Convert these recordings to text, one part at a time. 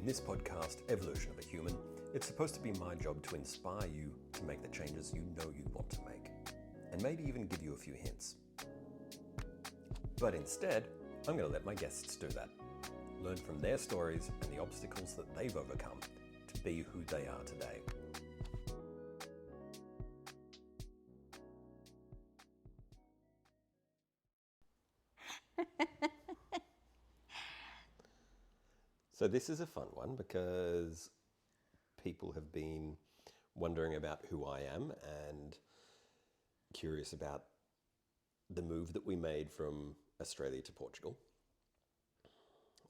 this podcast, Evolution of a Human, it's supposed to be my job to inspire you to make the changes you know you want to make, and maybe even give you a few hints. But instead, I'm going to let my guests do that. Learn from their stories and the obstacles that they've overcome to be who they are today. So this is a fun one because people have been wondering about who I am and curious about the move that we made from Australia to Portugal.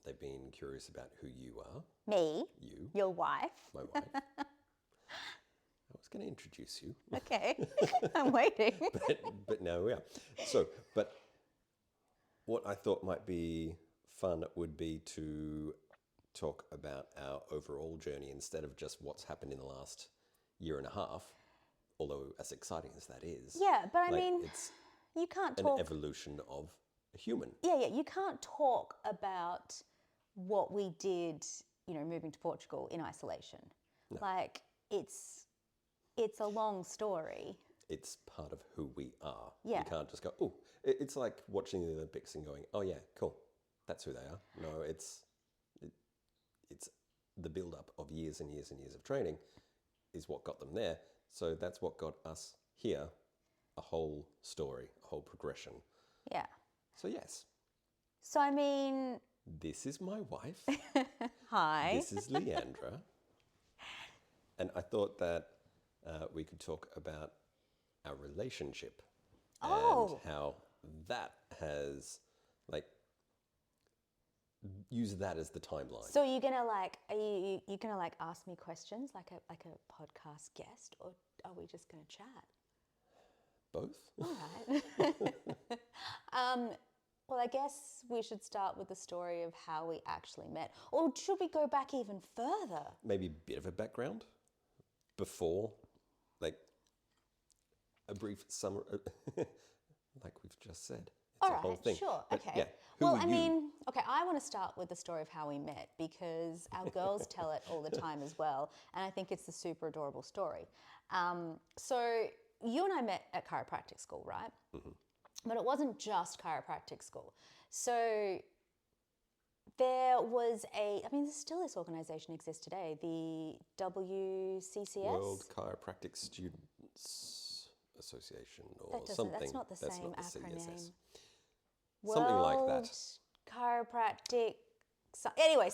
They've been curious about who you are. Me? You. Your wife? My wife. I was going to introduce you. Okay, I'm waiting. but now we are. So, but what I thought might be fun would be to talk about our overall journey instead of just what's happened in the last year and a half, although as exciting as that is. Yeah, but I mean, it's you can't an talk... evolution of a human. Yeah, you can't talk about what we did, moving to Portugal in isolation. No. Like, it's a long story. It's part of who we are. Yeah. You can't just go, oh, it's like watching the Olympics and going, oh yeah, cool, that's who they are. No, it's the build-up of years and years and years of training is what got them there. So that's what got us here, a whole story, a whole progression. Yeah. So yes. So I mean... This is my wife. Hi. This is Leandra. And I thought that we could talk about our relationship and how that has, use that as the timeline. So you're gonna are you gonna ask me questions like a podcast guest, or are we just gonna chat? Both. All right. Well, I guess we should start with the story of how we actually met. Or should we go back even further? Maybe a bit of a background before, a brief summary, like we've just said. It's All a whole right, thing. sure, But okay. Yeah, Well, I mean, okay, I want to start with the story of how we met because our girls tell it all the time as well, and I think it's a super adorable story. So you and I met at chiropractic school, right? Mm-hmm. But it wasn't just chiropractic school. So there was this organization exists today, the WCCS? World Chiropractic Students Association or something. That's not the same acronym. CSS. Something like that. Chiropractic. Anyway,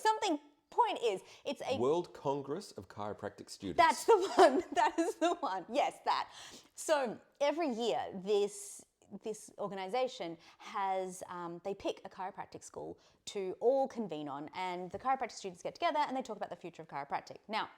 point is, it's a... World Congress of Chiropractic Students. That's the one. That is the one. Yes, that. So every year, this organization has, they pick a chiropractic school to all convene on, and the chiropractic students get together and they talk about the future of chiropractic. Now,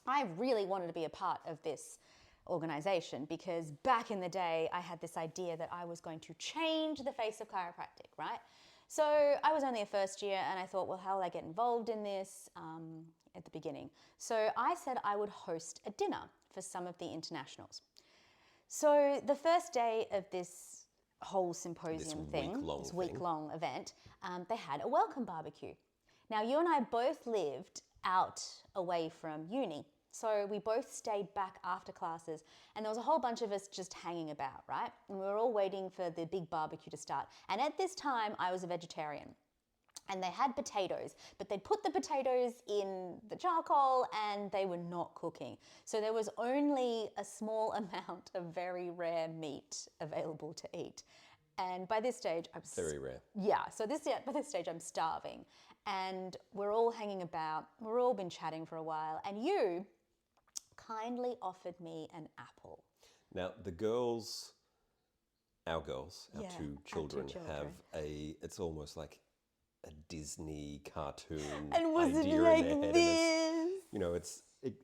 I really wanted to be a part of this organization because back in the day, I had this idea that I was going to change the face of chiropractic, right? So I was only a first year and I thought, well, how will I get involved in this at the beginning? So I said I would host a dinner for some of the internationals. So the first day of this whole symposium this week-long event, they had a welcome barbecue. Now, you and I both lived out away from uni. So we both stayed back after classes and there was a whole bunch of us just hanging about, right? And we were all waiting for the big barbecue to start. And at this time, I was a vegetarian. And they had potatoes, but they'd put the potatoes in the charcoal and they were not cooking. So there was only a small amount of very rare meat available to eat. And by this stage, I'm... Very rare. Yeah, so by this stage, I'm starving. And we're all hanging about. We've all been chatting for a while. And you kindly offered me an apple. Now, our two children have it's almost like a Disney cartoon and was idea it like in their head. this? It's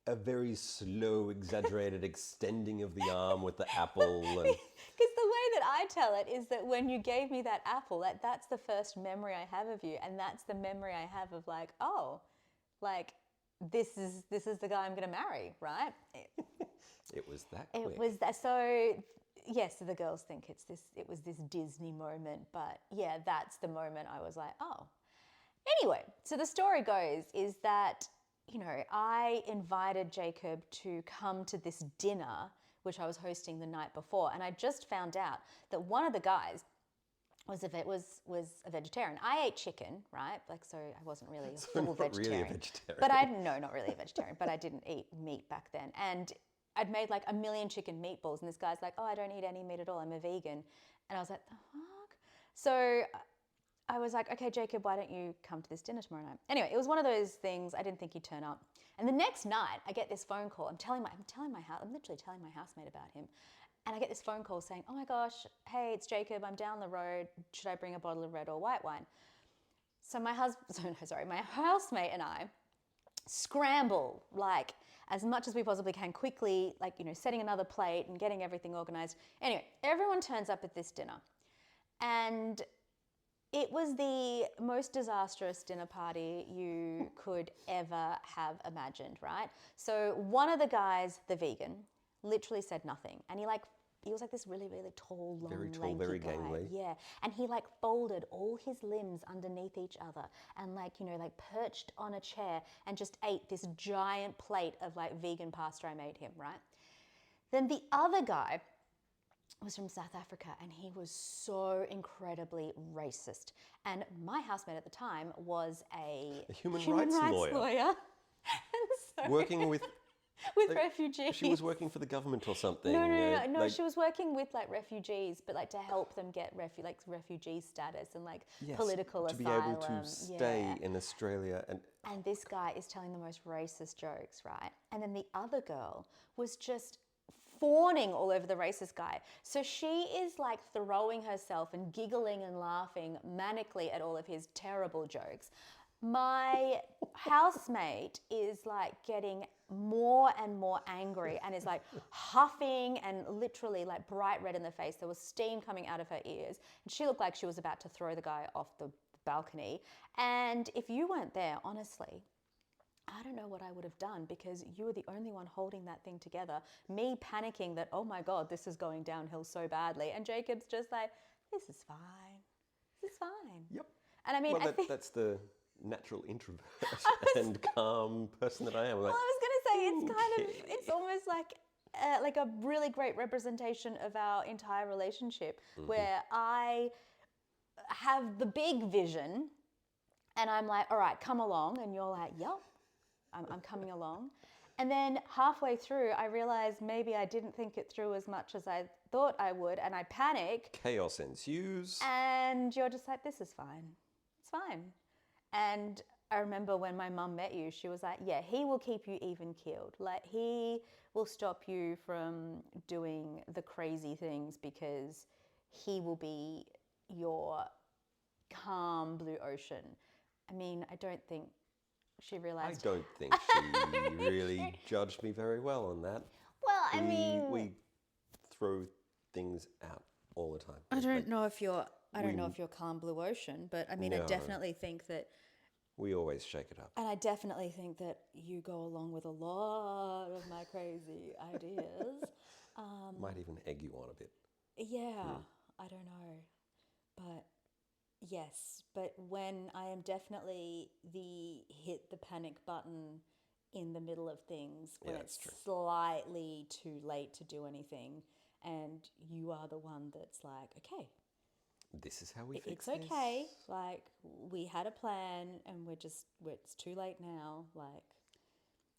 a very slow, exaggerated extending of the arm with the apple. Because the way that I tell it is that when you gave me that apple, that's the first memory I have of you, and that's the memory I have of this is the guy I'm going to marry, right? It was that quick. It was that. So yes, the girls think it was this Disney moment, but yeah, that's the moment I was like, oh. Anyway, so the story goes is that, you know, I invited Jacob to come to this dinner, which I was hosting the night before, and I just found out that one of the guys was a vegetarian. I ate chicken, right? Like, so I wasn't really a full not vegetarian. really a vegetarian. But no, not really a vegetarian, but I didn't eat meat back then. And I'd made like 1 million chicken meatballs, and this guy's like, oh, I don't eat any meat at all, I'm a vegan. And I was like, the fuck? So I was like, okay, Jacob, why don't you come to this dinner tomorrow night? Anyway, it was one of those things, I didn't think he'd turn up. And the next night, I get this phone call. I'm literally telling my housemate about him. And I get this phone call saying, oh my gosh, hey, it's Jacob, I'm down the road. Should I bring a bottle of red or white wine? So my housemate and I scramble, like, as much as we possibly can, quickly, like, you know, setting another plate and getting everything organized. Anyway, everyone turns up at this dinner. And it was the most disastrous dinner party you could ever have imagined, right? So one of the guys, the vegan, literally said nothing. And he was like this really, really tall, long, Very tall, lanky very guy. gangly. Yeah. And he like folded all his limbs underneath each other and like, you know, like perched on a chair and just ate this giant plate of like vegan pasta I made him, right? Then the other guy was from South Africa, and he was so incredibly racist. And my housemate at the time was a human rights lawyer. And so, Working with refugees. She was working for the government or something. No, she was working with like refugees, but like to help them get refugee status and like political to asylum. be able to stay in Australia. And this guy is telling the most racist jokes, right? And then the other girl was just fawning all over the racist guy. So she is like throwing herself and giggling and laughing manically at all of his terrible jokes. My housemate is like getting more and more angry and is like huffing and literally like bright red in the face. There was steam coming out of her ears. And she looked like she was about to throw the guy off the balcony. And if you weren't there, honestly, I don't know what I would have done, because you were the only one holding that thing together. Me panicking that, oh my God, this is going downhill so badly. And Jacob's just like, this is fine. This is fine. Yep. And I mean, well, I think that's the natural introvert and calm person that I am. Well, I was going to say, it's almost like a really great representation of our entire relationship, where I have the big vision and I'm like, all right, come along. And you're like, yep, I'm coming along. And then halfway through, I realized maybe I didn't think it through as much as I thought I would. And I panic. Chaos ensues. And you're just like, this is fine. It's fine. And I remember when my mum met you, she was like, yeah, he will keep you even keeled. Like, he will stop you from doing the crazy things, because he will be your calm blue ocean. I mean, I don't think she realized. I don't think she really judged me very well on that. Well, I mean, we throw things out all the time. I don't know if you're calm blue ocean, but I mean, I definitely think that. We always shake it up. And I definitely think that you go along with a lot of my crazy ideas. Might even egg you on a bit. Yeah, I don't know. But yes, but when I am definitely the hit the panic button in the middle of things, when it's slightly too late to do anything, and you are the one that's like, okay, this is how we fix this. It's okay. Like, we had a plan, and it's too late now. Like,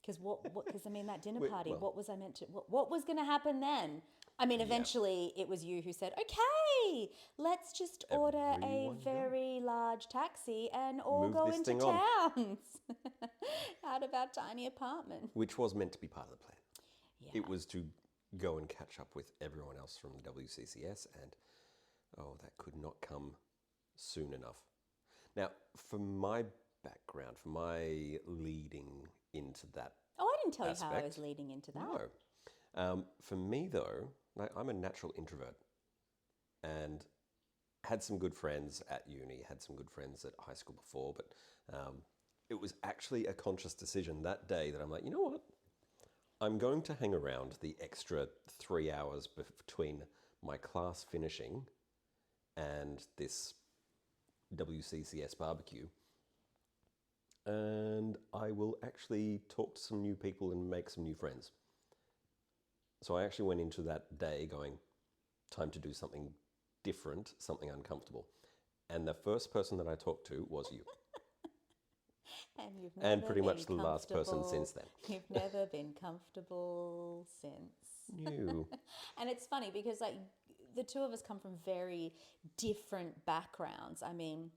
because I mean, that dinner party, what was going to happen then? I mean, eventually it was you who said, okay, let's just order a very large taxi and all go into towns out of our tiny apartment. Which was meant to be part of the plan. Yeah. It was to go and catch up with everyone else from the WCCS, and that could not come soon enough. Now, for my background, for my leading into that I didn't tell aspect, you how I was leading into that. No. For me, though, I'm a natural introvert, and had some good friends at uni, had some good friends at high school before, but it was actually a conscious decision that day that I'm like, you know what? I'm going to hang around the extra 3 hours between my class finishing and this WCCS barbecue, and I will actually talk to some new people and make some new friends. So I actually went into that day going, time to do something different, something uncomfortable. And the first person that I talked to was you. And you've And never pretty been much the last person since then. You've never been comfortable since. You. And it's funny because like the two of us come from very different backgrounds. I mean,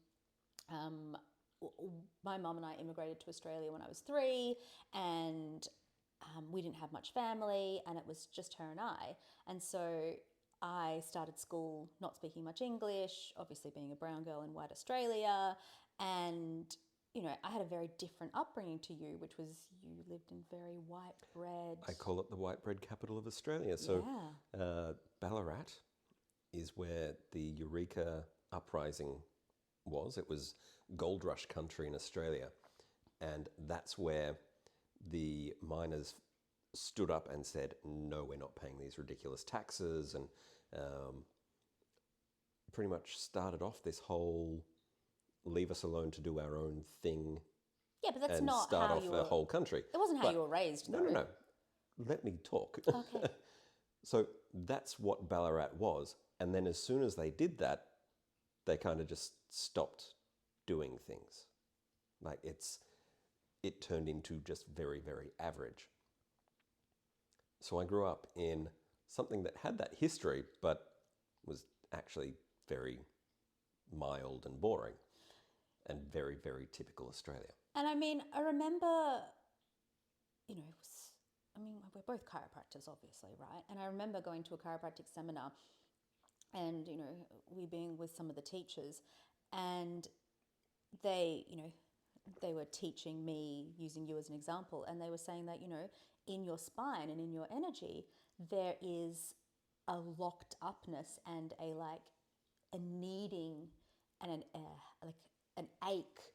my mum and I immigrated to Australia when I was 3, and we didn't have much family, and it was just her and I. And so I started school not speaking much English, obviously being a brown girl in white Australia. And, you know, I had a very different upbringing to you, which was you lived in very white bread. I call it the white bread capital of Australia. So Ballarat is where the Eureka uprising was. It was gold rush country in Australia. And that's where the miners stood up and said, no, we're not paying these ridiculous taxes, and pretty much started off this whole leave us alone to do our own thing. Yeah, but that's and not start how off you a were. whole country. It wasn't how you were raised, though. No. Let me talk. Okay. So that's what Ballarat was. And then as soon as they did that, they kind of just stopped doing things. Like it turned into just very, very average. So I grew up in something that had that history, but was actually very mild and boring and very, very typical Australia. And I mean, I remember, you know, we're both chiropractors, obviously, right? And I remember going to a chiropractic seminar and, you know, we being with some of the teachers, and they, you know, they were teaching me, using you as an example, and they were saying that, you know, in your spine and in your energy, there is a locked upness and a needing and an ache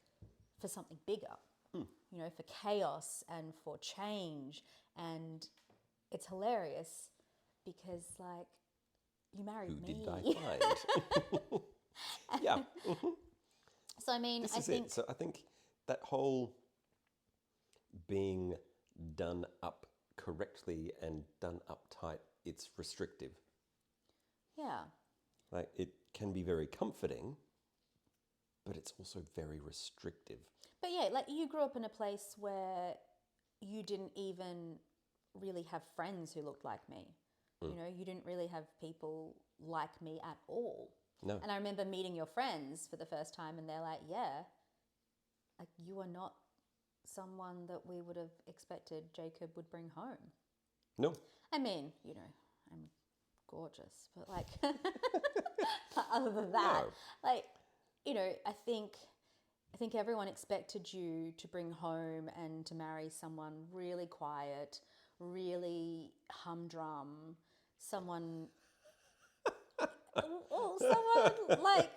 for something bigger, you know, for chaos and for change. And it's hilarious because, like, you married Who me. did I find? Yeah. So, I mean, This is it. So I think that whole being done up correctly and done up tight, it's restrictive. Yeah. Like, it can be very comforting, but it's also very restrictive. But yeah, like you grew up in a place where you didn't even really have friends who looked like me. You know, you didn't really have people like me at all. No. And I remember meeting your friends for the first time, and they're like, yeah, like you are not someone that we would have expected Jacob would bring home. No. I mean, you know, I'm gorgeous, but like, other than that, like, you know, I think everyone expected you to bring home and to marry someone really quiet, really humdrum, someone like,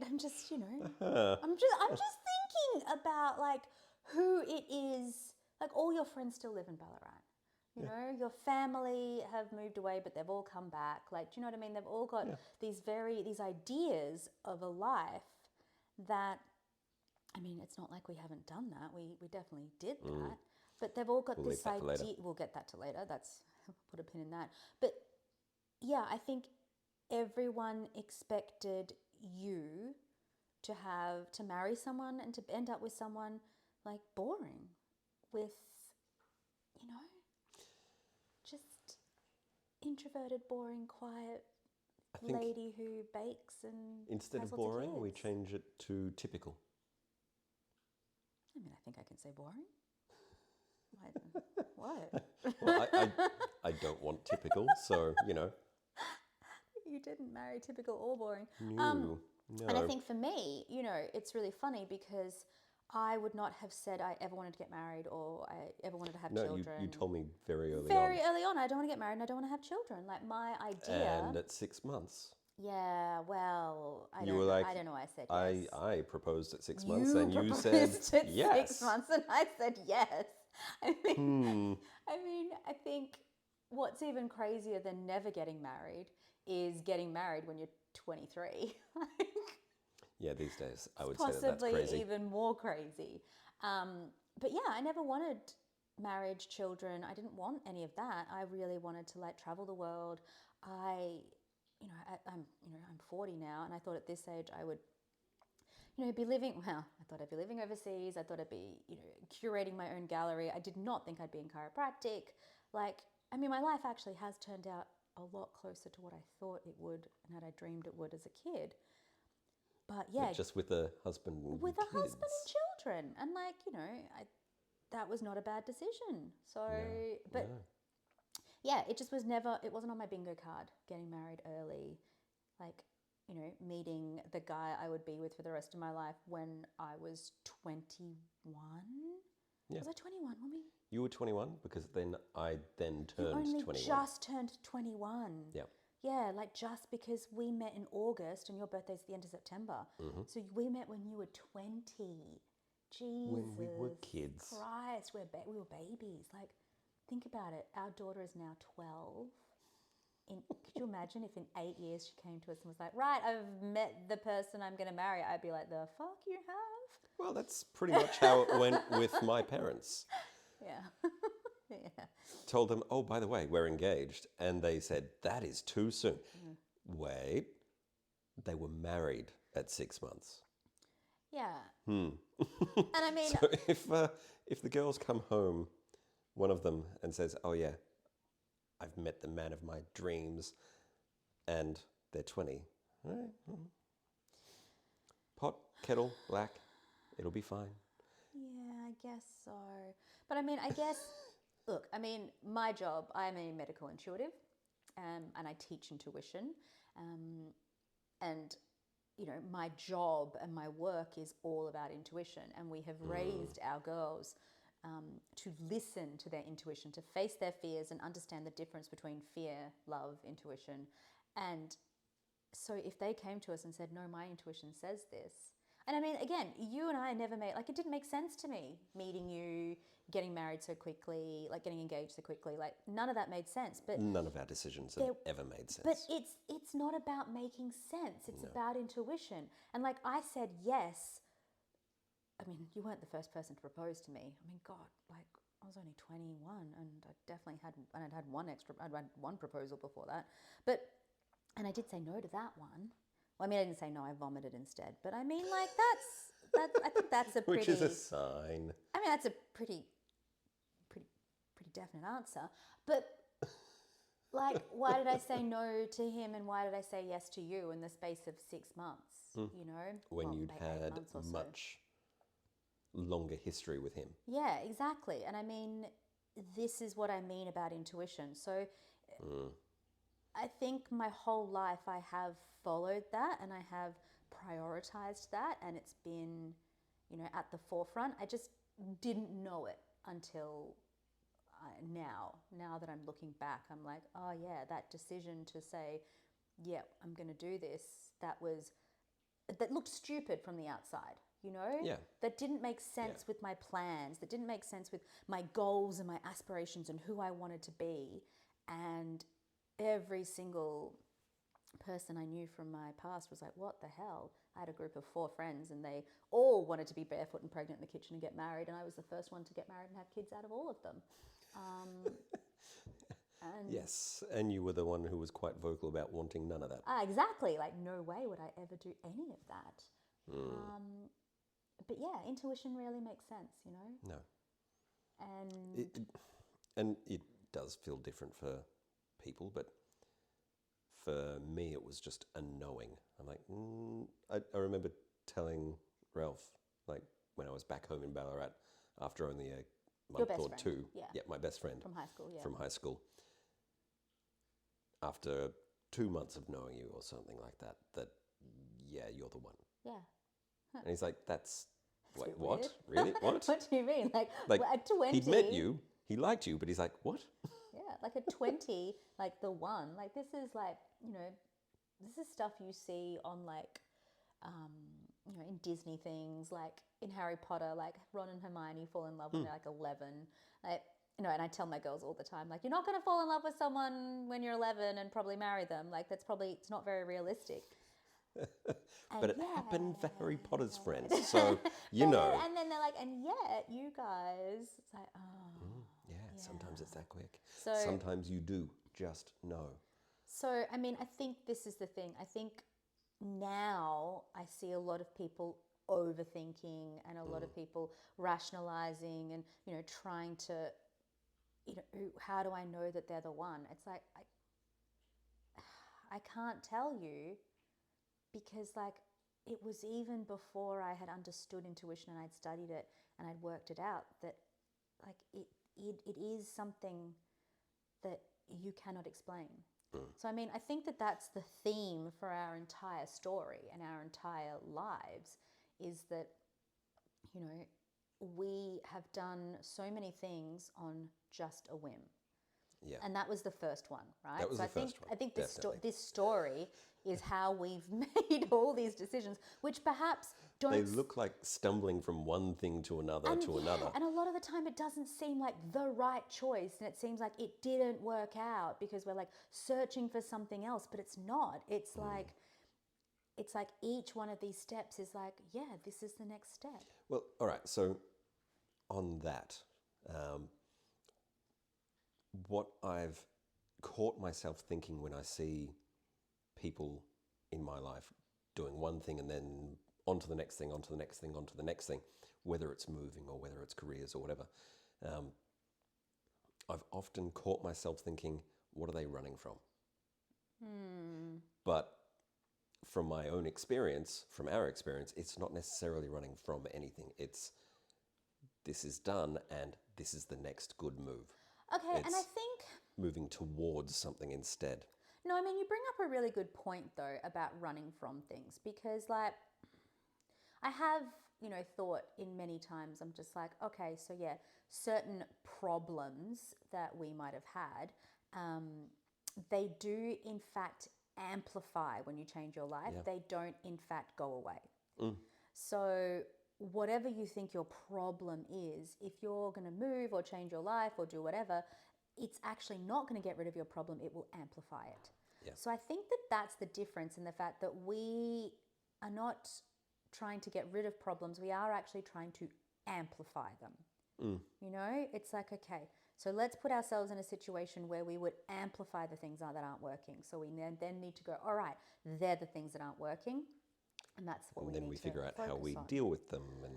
I'm just, you know, I'm just thinking about like who it is. Like, all your friends still live in Ballarat. You know, your family have moved away, but they've all come back. Like, do you know what I mean? They've all got these ideas of a life that, I mean, it's not like we haven't done that. We definitely did that. But they've all got We'll this leave that for later. idea. We'll get that to later. That's, put a pin in that. But yeah, I think everyone expected you to marry someone and to end up with someone like boring, with, you know, just introverted, boring, quiet lady who bakes and Instead has of lots boring, we kids. change it to typical. I mean, I think I can say boring. What? Well, I don't want typical, so, you know. You didn't marry typical or boring. No. And I think for me, you know, it's really funny because I would not have said I ever wanted to get married or I ever wanted to have children. No, you told me very early on. Very early on, I don't want to get married and I don't want to have children. Like, my idea. And at 6 months. Yeah, well, I You don't were know. like, I don't know why I said yes. I proposed at 6 months and you said proposed at yes. 6 months and I said yes. I mean, I think what's even crazier than never getting married is getting married when you're 23. Yeah, these days I would say that that's Possibly crazy. even more crazy. But yeah, I never wanted marriage, children. I didn't want any of that. I really wanted to like travel the world. I'm 40 now, and I thought at this age I would, be living, well, I thought I'd be living overseas. I thought I'd be, curating my own gallery. I did not think I'd be in chiropractic. My life actually has turned out a lot closer to what I thought it would and had I dreamed it would as a kid. But yeah, Just with a husband and with a husband kids. and children. And that was not a bad decision. So, but No. yeah, it just was never, it wasn't on my bingo card, getting married early. Meeting the guy I would be with for the rest of my life when I was 21. Yeah. Was I 21? You were 21 because I turned You only 21. just turned 21. Yeah. Yeah, just because we met in August and your birthday's the end of September. Mm-hmm. So we met when you were 20. Jesus. When we were kids. Christ, we were babies. Think about it. Our daughter is now 12. Could you imagine if in 8 years she came to us and was like, right, I've met the person I'm going to marry? I'd be like, the fuck you have? Well, that's pretty much how it went with my parents. Yeah. Yeah. Told them, oh, by the way, we're engaged. And they said, that is too soon. Wait, they were married at 6 months. Yeah. And I mean... So if the girls come home, one of them, and says, oh, yeah, I've met the man of my dreams, and they're 20. All right. Pot, kettle, black, it'll be fine. Yeah, I guess so. But I guess, look, my job, I'm a medical intuitive, and I teach intuition. And, my job and my work is all about intuition. And we have raised our girls to listen to their intuition, to face their fears and understand the difference between fear, love, intuition. And so if they came to us and said, no, my intuition says this. And again, you and I never made, it didn't make sense to me, meeting you, getting married so quickly, getting engaged so quickly. None of that made sense. But none of our decisions have ever made sense. But it's not about making sense. It's about intuition. And I said yes. You weren't the first person to propose to me. God, I was only 21 and I'd had one proposal before that. And I did say no to that one. Well, I didn't say no, I vomited instead. But I think that's a pretty... Which is a sign. That's a pretty definite answer. But, why did I say no to him and why did I say yes to you in the space of 6 months, When you'd maybe 8 had months or so. much longer history with him. Yeah, exactly. And this is what I mean about intuition. So I think my whole life I have followed that and I have prioritized that, and it's been, at the forefront. I just didn't know it until now that I'm looking back. I'm like, oh yeah, that decision to say, yeah, I'm going to do this, that looked stupid from the outside. Yeah. That didn't make sense with my plans, that didn't make sense with my goals and my aspirations and who I wanted to be. And every single person I knew from my past was like, what the hell? I had a group of 4 friends and they all wanted to be barefoot and pregnant in the kitchen and get married, and I was the first one to get married and have kids out of all of them. Yes, and you were the one who was quite vocal about wanting none of that. Exactly. No way would I ever do any of that. But yeah, intuition really makes sense, No. And And it does feel different for people, but for me it was just a knowing. I'm like, I remember telling Ralph, when I was back home in Ballarat after only a month or friend. 2. Yeah. Yeah, my best friend. From high school, yeah. From high school. After 2 months of knowing you or something like that, yeah, you're the one. Yeah. And he's like, that's a wait, bit what? weird. Really? What? What do you mean? At 20... He'd met you, he liked you, but he's like, what? Yeah, at 20, the one, this is this is stuff you see on in Disney things, in Harry Potter, Ron and Hermione fall in love when they're 11. And I tell my girls all the time, you're not going to fall in love with someone when you're 11 and probably marry them. It's not very realistic. And it happened for Harry Potter's friends. So, you And know. then- and then they're like, and yet you guys, it's like, oh. Yeah, sometimes it's that quick. So- Sometimes you do just know. So, I mean, I think this is the thing. I think now I see a lot of people overthinking and a lot of people rationalizing and, trying to, how do I know that they're the one? It's like, I can't tell you because, like, it was even before I had understood intuition and I'd studied it and I'd worked it out that, like, it is something that you cannot explain. So, I mean, I think that that's the theme for our entire story and our entire lives is that, we have done so many things on just a whim. Yeah. And that was the first one, right? That was so the first one, I think definitely. this story is how we've made all these decisions, which perhaps don't... They look like stumbling from one thing to another to another. And a lot of the time it doesn't seem like the right choice and it seems like it didn't work out because we're like searching for something else, but it's not. It's like each one of these steps is like, yeah, this is the next step. Well, all right. So on that, what I've caught myself thinking when I see people in my life doing one thing and then on to the next thing, on to the next thing, on to the next thing, whether it's moving or whether it's careers or whatever, I've often caught myself thinking, what are they running from? But from my own experience, from our experience, it's not necessarily running from anything. It's this is done and this is the next good move. Okay, and I It's think... moving towards something instead. No, I mean, you bring up a really good point, though, about running from things because, like, I have, thought in many times, I'm just like, okay, so yeah, certain problems that we might have had, they do, in fact, amplify when you change your life. Yeah. They don't, in fact, go away. So whatever you think your problem is, if you're going to move or change your life or do whatever, it's actually not going to get rid of your problem. It will amplify it. Yeah. So I think that that's the difference in the fact that we are not trying to get rid of problems. We are actually trying to amplify them. It's like, okay, so let's put ourselves in a situation where we would amplify the things that aren't working. So we then need to go, all right, they're the things that aren't working. And that's what we need to focus on. And then we figure out how we deal with them. And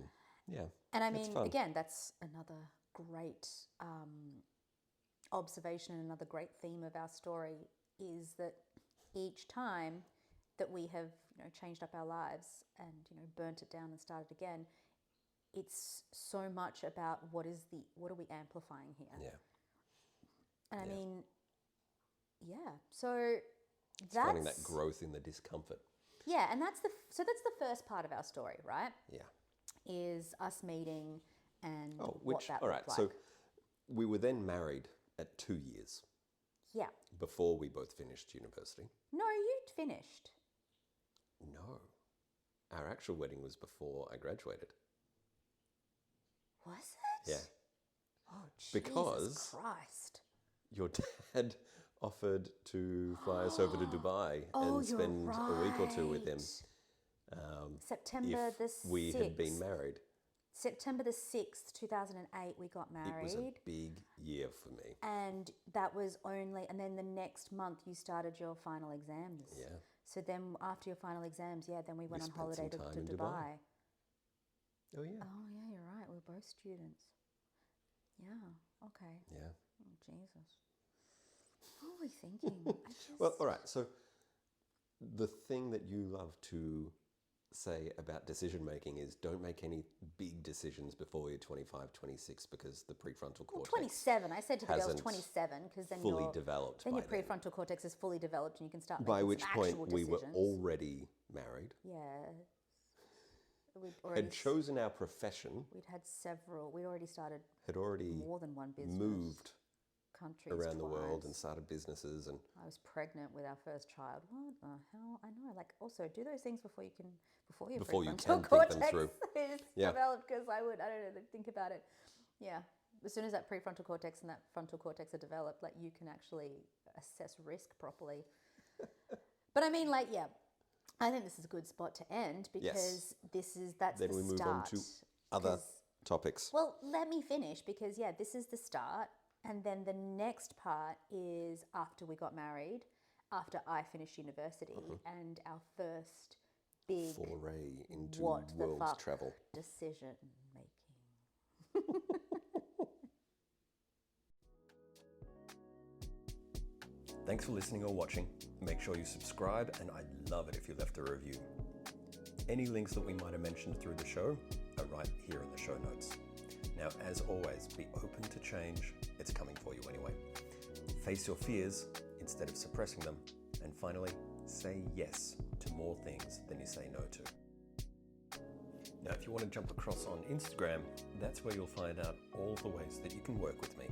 yeah. And I it's mean, fun. again, that's another great observation and another great theme of our story is that each time that we have changed up our lives and burnt it down and started again, it's so much about what are we amplifying here. Yeah. And I Yeah. mean, yeah, so It's that's finding that growth in the discomfort. yeah, and that's the first part of our story, right? Yeah. Is us meeting and Oh, what that all right. looked like. So we were then married at 2 years Yeah. before we both finished university. No, you'd finished. No. Our actual wedding was before I graduated. Was it? Yeah. Oh, Jesus Because- Christ. Your dad offered to fly us over to Dubai Oh, and spend you're a week or two with him September the 6th. if we had been married. September the 6th, 2008, we got married. It was a big year for me. And that was only, and then the next month you started your final exams. Yeah. So then after your final exams, yeah, then we went on spent holiday some to time in Dubai. Dubai. Oh, yeah. Oh, yeah, you're right. We're both students. Yeah, okay. Yeah. Oh, Jesus. What were we thinking? Well, all right. So the thing that you love to say about decision making is don't make any big decisions before you're 25, 26 because the prefrontal cortex 27. I said to the girls hasn't 27 because then fully your developed then by your then. prefrontal cortex is fully developed and you can start By making which some point actual we were decisions. already married, Yeah. We'd already had chosen our profession, we'd had several. We'd already started had already more than one business. moved Countries around the world twice. and started businesses and I was pregnant with our first child. What the hell? I know. Like, also do those things before you can, before your Before you prefrontal can think them cortex through. is Yeah. developed. Because I don't know, think about it. Yeah. As soon as that prefrontal cortex and that frontal cortex are developed, like you can actually assess risk properly. But I mean, like, yeah. I think this is a good spot to end because that's Then the we move on start. to other 'Cause- topics. Well, let me finish because this is the start, and then the next part is after we got married, after I finished university, and our first big Foray into what the world fuck travel. decision making. Thanks for listening or watching. Make sure you subscribe, and I'd love it if you left a review. Any links that we might have mentioned through the show are right here in the show notes. Now, as always, be open to change. It's coming for you anyway. Face your fears instead of suppressing them. And finally, say yes to more things than you say no to. Now, if you want to jump across on Instagram, that's where you'll find out all the ways that you can work with me.